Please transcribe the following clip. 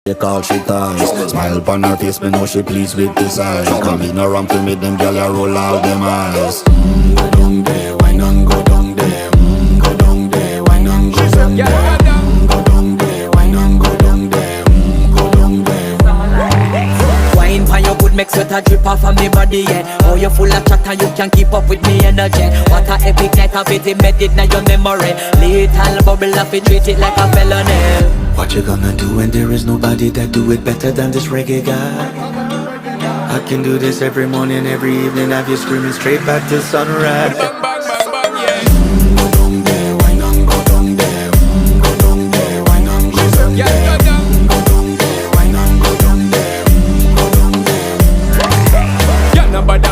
They call she ties. Smile upon her face, me know she pleased with this eyes. Come in around to meet them, girl, you roll out them eyes. Go down there, why not go down there? Go down there, why not go down there? Go down there, why not go down there? Go down there. Wine pan your good, make sweat a drip off of me body, yeah. Oh, you full of chatter, you can keep up with me energy. What a epic night of it, embedded in your memory. Little bubble of it, treat it like a felony. What you gonna do when there is nobody that do it better than this reggae guy? I can do this every morning, every evening, have you screaming straight back to sunrise.